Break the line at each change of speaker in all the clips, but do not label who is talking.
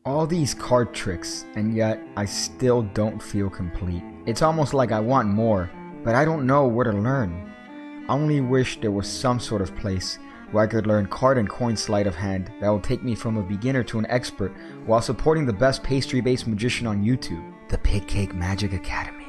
All these card tricks, and yet I still don't feel complete. It's almost like I want more, but I don't know where to learn. I only wish there was some sort of place where I could learn card and coin sleight of hand that will take me from a beginner to an expert while supporting the best pastry-based magician on YouTube, the Pigcake Magic Academy.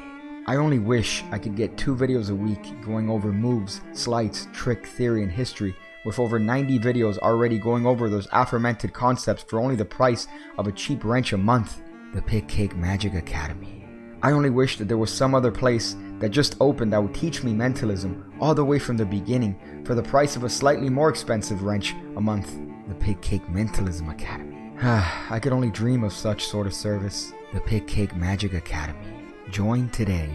I only wish I could get 2 videos a week going over moves, sleights, trick, theory, and history, with over 90 videos already going over those aforementioned concepts for only the price of a cheap wrench a month, the Pigcake Magic Academy. I only wish that there was some other place that just opened that would teach me mentalism all the way from the beginning for the price of a slightly more expensive wrench a month, the Pigcake Mentalism Academy. I could only dream of such sort of service, the Pigcake Magic Academy. Join today.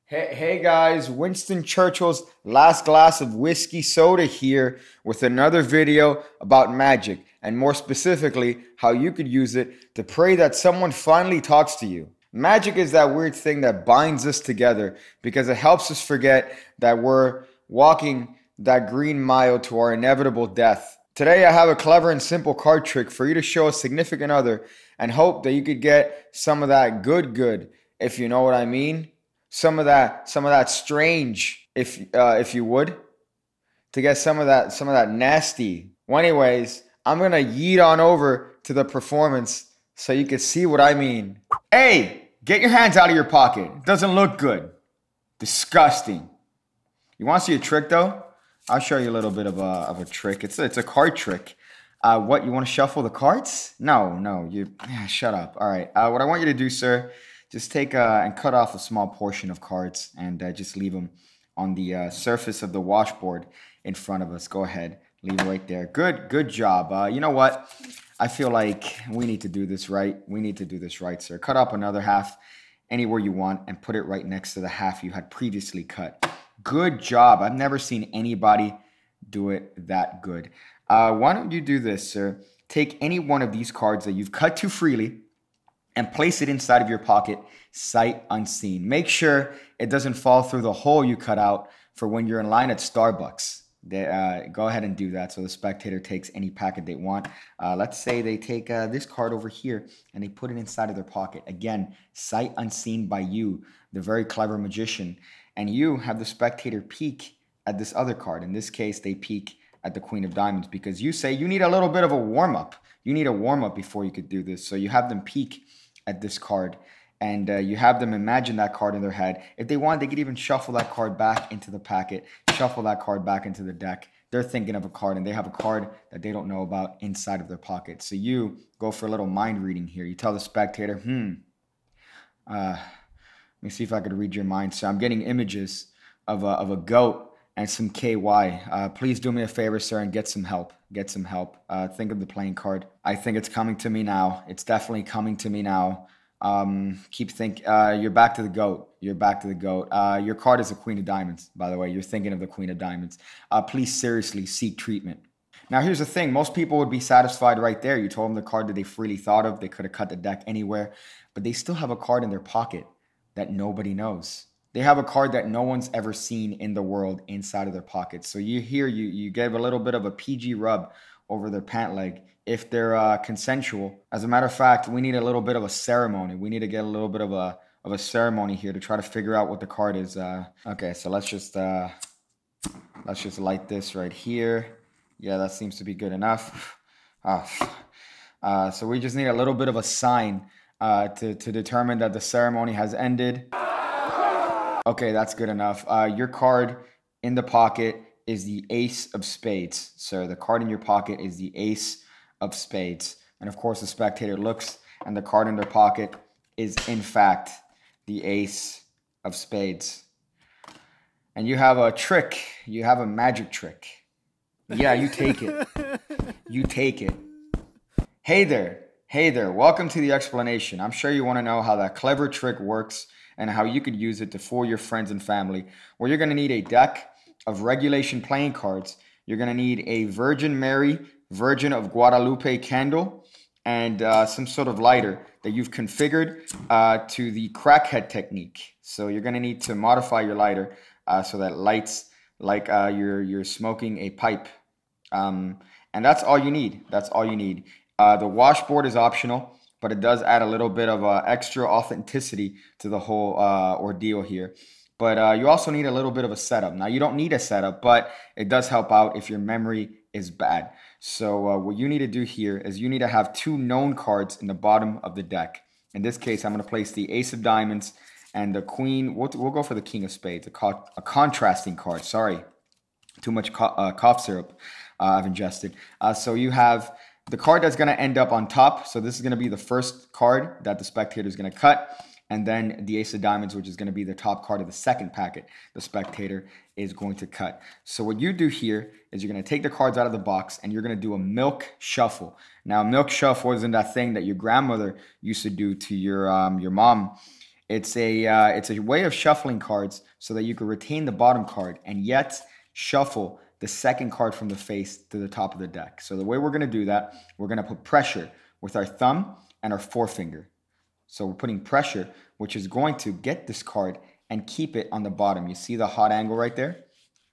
Hey guys, Winston Churchill's Last Glass of Whiskey Soda here with another video about magic, and more specifically, how you could use it to pray that someone finally talks to you. Magic is that weird thing that binds us together because it helps us forget that we're walking that green mile to our inevitable death. Today I have a clever and simple card trick for you to show a significant other and hope that you could get some of that good, if you know what I mean. Some of that strange, if you would, to get some of that nasty. Well, anyways, I'm gonna yeet on over to the performance so you can see what I mean. Hey, get your hands out of your pocket. It doesn't look good. Disgusting. You want to see a trick though? I'll show you a little bit of a trick. It's a card trick. What, you want to shuffle the cards? No, shut up. All right. What I want you to do, sir, just take and cut off a small portion of cards and just leave them on the surface of the washboard in front of us. Go ahead, leave it right there. Good job. You know what? I feel like we need to do this right. We need to do this right, sir. Cut up another half anywhere you want and put it right next to the half you had previously cut. Good job. I've never seen anybody do it that good. Why don't you do this, sir? Take any one of these cards that you've cut too freely and place it inside of your pocket, sight unseen. Make sure it doesn't fall through the hole you cut out for when you're in line at Starbucks. Go ahead and do that so the spectator takes any packet they want. Let's say they take this card over here and they put it inside of their pocket. Again, sight unseen by you, the very clever magician. And you have the spectator peek at this other card. In this case, they peek at the Queen of Diamonds because you say you need a little bit of a warm-up. You need a warm-up before you could do this. So you have them peek at this card and you have them imagine that card in their head. If they want, they could even shuffle that card back into the packet, shuffle that card back into the deck. They're thinking of a card and they have a card that they don't know about inside of their pocket. So you go for a little mind reading here. You tell the spectator, let me see if I could read your mind. So I'm getting images of a goat and some KY. Please do me a favor, sir, and get some help. Get some help. Think of the playing card. I think it's coming to me now. It's definitely coming to me now. Keep thinking. You're back to the goat. You're back to the goat. Your card is a Queen of Diamonds, by the way. You're thinking of the Queen of Diamonds. Please seriously seek treatment. Now, here's the thing. Most people would be satisfied right there. You told them the card that they freely thought of. They could have cut the deck anywhere. But they still have a card in their pocket that nobody knows. They have a card that no one's ever seen in the world inside of their pocket. So you gave a little bit of a PG rub over their pant leg if they're consensual. As a matter of fact, we need a little bit of a ceremony. We need to get a little bit of a ceremony here to try to figure out what the card is. Okay, so let's just light this right here. Yeah, that seems to be good enough. So we just need a little bit of a sign to determine that the ceremony has ended. Okay, that's good enough. Your card in the pocket is the Ace of Spades. So the card in your pocket is the Ace of Spades. And of course, the spectator looks and the card in their pocket is in fact the Ace of Spades. And you have a trick. You have a magic trick. Yeah, you take it. You take it. Hey there. Welcome to the explanation. I'm sure you want to know how that clever trick works and how you could use it to fool your friends and family. Well, you're going to need a deck of regulation playing cards. You're going to need a Virgin Mary, Virgin of Guadalupe candle, and some sort of lighter that you've configured to the crackhead technique. So you're going to need to modify your lighter so that it lights like you're smoking a pipe. And that's all you need. That's all you need. The washboard is optional, but it does add a little bit of extra authenticity to the whole ordeal here. But you also need a little bit of a setup. Now, you don't need a setup, but it does help out if your memory is bad. So what you need to do here is you need to have two known cards in the bottom of the deck. In this case, I'm going to place the Ace of Diamonds and the Queen. We'll go for the King of Spades, a contrasting card. Sorry, too much cough syrup I've ingested. So you have the card that's going to end up on top. So this is going to be the first card that the spectator is going to cut. And then the Ace of Diamonds, which is going to be the top card of the second packet, the spectator is going to cut. So what you do here is you're going to take the cards out of the box and you're going to do a milk shuffle. Now, milk shuffle isn't that thing that your grandmother used to do to your mom. It's a way of shuffling cards so that you can retain the bottom card and yet shuffle the second card from the face to the top of the deck. So the way we're going to do that, we're going to put pressure with our thumb and our forefinger. So we're putting pressure, which is going to get this card and keep it on the bottom. You see the hot angle right there?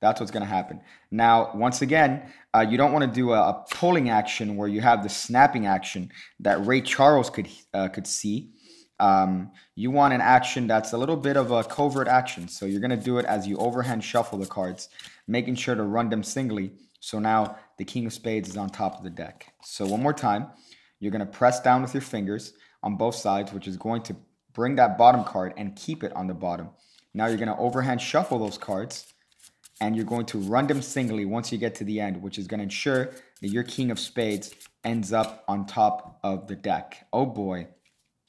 That's what's going to happen. Now, once again, you don't want to do a pulling action where you have the snapping action that Ray Charles could see. You want an action that's a little bit of a covert action. So you're going to do it as you overhand shuffle the cards, making sure to run them singly. So now the King of Spades is on top of the deck. So one more time, you're going to press down with your fingers on both sides, which is going to bring that bottom card and keep it on the bottom. Now you're going to overhand shuffle those cards and you're going to run them singly once you get to the end, which is going to ensure that your King of Spades ends up on top of the deck. Oh boy,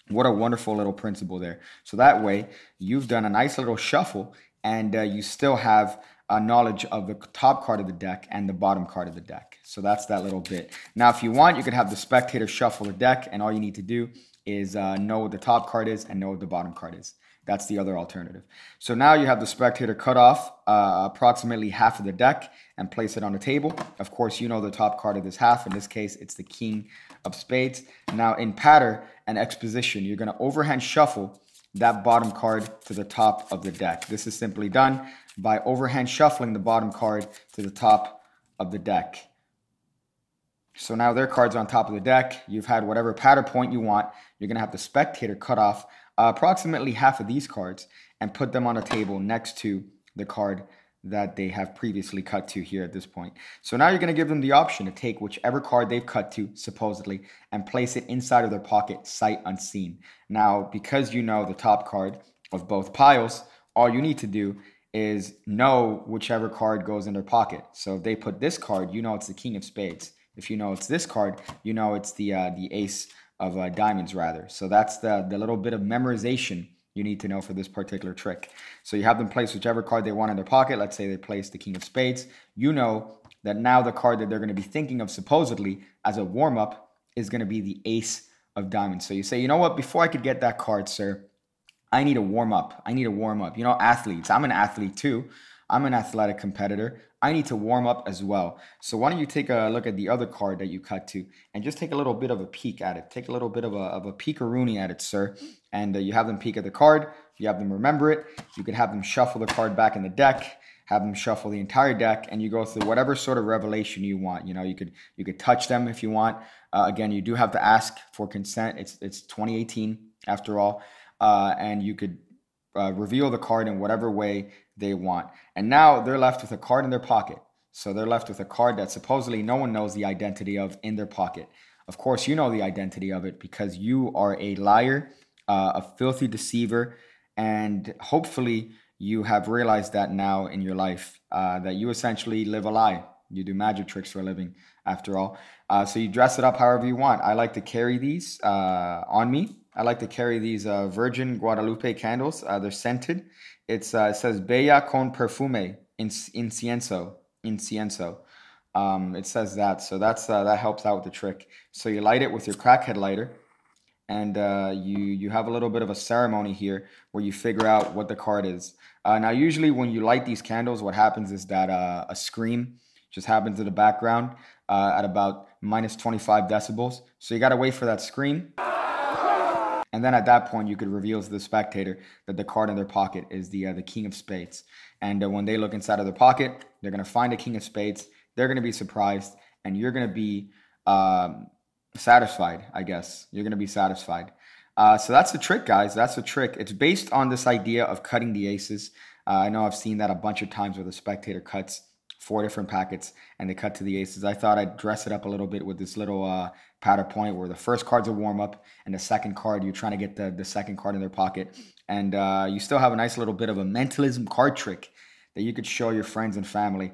what a wonderful little principle there. So that way you've done a nice little shuffle and you still have a knowledge of the top card of the deck and the bottom card of the deck. So that's that little bit. Now, if you want, you could have the spectator shuffle the deck and all you need to do is know what the top card is and know what the bottom card is. That's the other alternative. So now you have the spectator cut off approximately half of the deck and place it on the table. Of course, you know the top card of this half. In this case, it's the King of Spades. Now in patter and exposition, you're going to overhand shuffle that bottom card to the top of the deck. This is simply done by overhand shuffling the bottom card to the top of the deck. So now their cards on top of the deck. You've had whatever patter point you want. You're going to have the spectator cut off approximately half of these cards and put them on a table next to the card that they have previously cut to here at this point. So now you're going to give them the option to take whichever card they've cut to, supposedly, and place it inside of their pocket, sight unseen. Now, because you know the top card of both piles, all you need to do is know whichever card goes in their pocket. So if they put this card, you know it's the King of Spades. If you know it's this card, you know it's the Ace of Diamonds, rather. So that's the little bit of memorization you need to know for this particular trick. So you have them place whichever card they want in their pocket. Let's say they place the King of Spades. You know that now the card that they're going to be thinking of supposedly as a warm-up is going to be the Ace of Diamonds. So you say, you know what, before I could get that card, sir, I need a warm-up. I need a warm-up. You know, athletes. I'm an athlete too. I'm an athletic competitor. I need to warm up as well. So why don't you take a look at the other card that you cut to and just take a little bit of a peek at it. Take a little bit of a peek-a-rooney at it, sir. And you have them peek at the card. You have them remember it. You could have them shuffle the card back in the deck, have them shuffle the entire deck, and you go through whatever sort of revelation you want. You know, you could touch them if you want. Again, you do have to ask for consent. It's 2018 after all. And you could reveal the card in whatever way they want. And now they're left with a card in their pocket. So they're left with a card that supposedly no one knows the identity of in their pocket. Of course, you know the identity of it because you are a liar, a filthy deceiver, and hopefully you have realized that now in your life, that you essentially live a lie. You do magic tricks for a living, after all. So you dress it up however you want. I like to carry these on me. I like to carry these Virgin Guadalupe candles. They're scented. It says Bella con perfume, incienso. It says that. So that helps out with the trick. So you light it with your crackhead lighter. And you have a little bit of a ceremony here where you figure out what the card is. Now, usually when you light these candles, what happens is that a scream just happens in the background at about minus 25 decibels. So you got to wait for that scream. And then at that point, you could reveal to the spectator that the card in their pocket is the King of Spades. And when they look inside of their pocket, they're going to find a King of Spades. They're going to be surprised. And you're going to be satisfied, I guess. You're going to be satisfied. So that's the trick, guys. That's the trick. It's based on this idea of cutting the aces. I know I've seen that a bunch of times where the spectator cuts 4 different packets and they cut to the aces. I thought I'd dress it up a little bit with this little powder point where the first card's a warm up and the second card, you're trying to get the second card in their pocket. And you still have a nice little bit of a mentalism card trick that you could show your friends and family.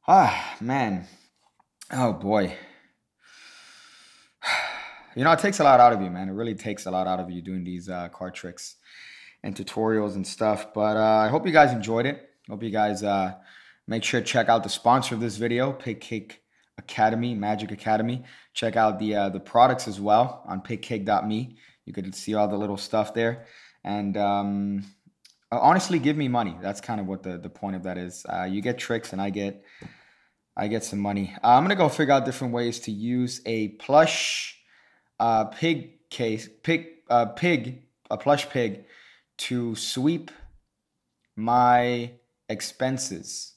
Ah, man. Oh, boy. You know, it takes a lot out of you, man. It really takes a lot out of you doing these card tricks and tutorials and stuff. But I hope you guys enjoyed it. Hope you guys make sure to check out the sponsor of this video, Pigcake Academy, Magic Academy. Check out the products as well on pigcake.me. You could see all the little stuff there. And honestly, give me money. That's kind of what the point of that is. You get tricks and I get some money. I'm gonna go figure out different ways to use a plush pig case, a plush pig to sweep my expenses.